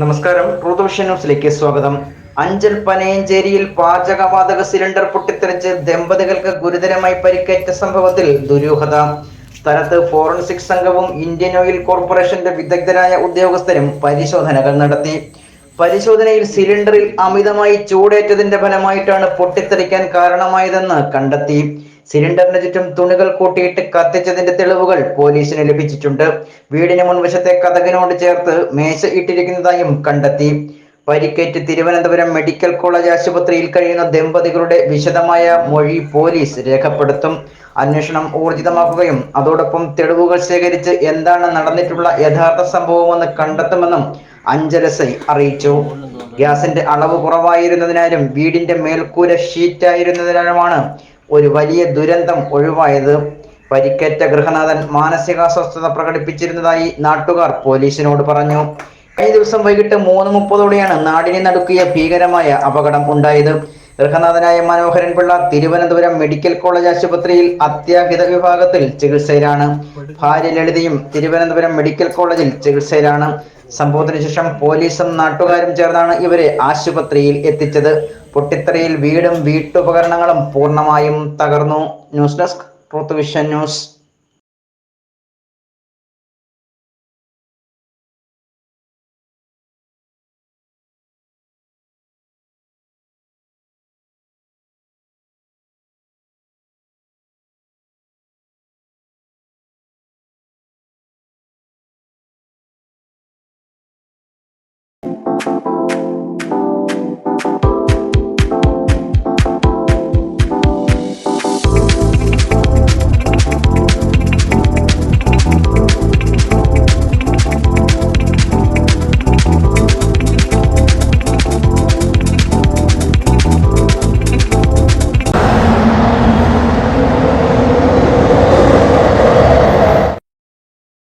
നമസ്കാരം. Truth vision ന്യൂസിലേക്ക് സ്വാഗതം. അഞ്ചൽ പനയഞ്ചേരിയിൽ പാചകവാതക സിലിണ്ടർ പൊട്ടിത്തെറിച്ച് ദമ്പതികൾക്ക് ഗുരുതരമായി പരിക്കേറ്റ സംഭവത്തിൽ ദുരൂഹത. സ്ഥലത്ത് ഫോറൻസിക് സംഘവും ഇന്ത്യൻ ഓയിൽ കോർപ്പറേഷന്റെ വിദഗ്ധരായ ഉദ്യോഗസ്ഥരും പരിശോധനകൾ നടത്തി. പരിശോധനയിൽ സിലിണ്ടറിൽ അമിതമായി ചൂടേറ്റതിന്റെ ഫലമായിട്ടാണ് പൊട്ടിത്തെറിക്കാൻ കാരണമായതെന്ന് കണ്ടെത്തി. സിലിണ്ടറിന് ചുറ്റും തുണികൾ കൂട്ടിയിട്ട് കത്തിച്ചതിന്റെ തെളിവുകൾ പോലീസിന് ലഭിച്ചിട്ടുണ്ട്. വീടിന് മുൻവശത്തെ കതകിനോട് ചേർത്ത് മേശ ഇട്ടിരിക്കുന്നതായും കണ്ടെത്തി. പരിക്കേറ്റ് തിരുവനന്തപുരം മെഡിക്കൽ കോളേജ് ആശുപത്രിയിൽ കഴിയുന്ന ദമ്പതികളുടെ വിശദമായ മൊഴി പോലീസ് രേഖപ്പെടുത്തും. അന്വേഷണം ഊർജിതമാക്കുകയും അതോടൊപ്പം തെളിവുകൾ ശേഖരിച്ച് എന്താണ് നടന്നിട്ടുള്ള യഥാർത്ഥ സംഭവമെന്ന് കണ്ടെത്തുമെന്നും അഞ്ചൽ എസ്.ഐ അറിയിച്ചു. ഗ്യാസിന്റെ അളവ് കുറവായിരുന്നതിനാലും വീടിന്റെ മേൽക്കൂര ഷീറ്റായിരുന്നതിനാലുമാണ് ഒരു വലിയ ദുരന്തം ഒഴിവായത്. പരിക്കേറ്റ ഗൃഹനാഥൻ മാനസികാസ്വസ്ഥത പ്രകടിപ്പിച്ചിരുന്നതായി നാട്ടുകാർ പോലീസിനോട് പറഞ്ഞു. കഴിഞ്ഞ ദിവസം വൈകിട്ട് 3:30 നാടിനെ നടുക്കിയ ഭീകരമായ അപകടം ഉണ്ടായത്. ഗൃഹനാഥനായ മനോഹരൻ പിള്ള തിരുവനന്തപുരം മെഡിക്കൽ കോളേജ് ആശുപത്രിയിൽ അത്യാഹിത വിഭാഗത്തിൽ ചികിത്സയിലാണ്. ഭാര്യ ലളിതയും തിരുവനന്തപുരം മെഡിക്കൽ കോളേജിൽ ചികിത്സയിലാണ്. സംഭവത്തിന് ശേഷം പോലീസും നാട്ടുകാരും ചേർന്നാണ് ഇവരെ ആശുപത്രിയിൽ എത്തിച്ചത്. പൊട്ടിത്തെറിയിൽ വീടും വീട്ടുപകരണങ്ങളും പൂർണ്ണമായും തകർന്നു. News desk truth vision news.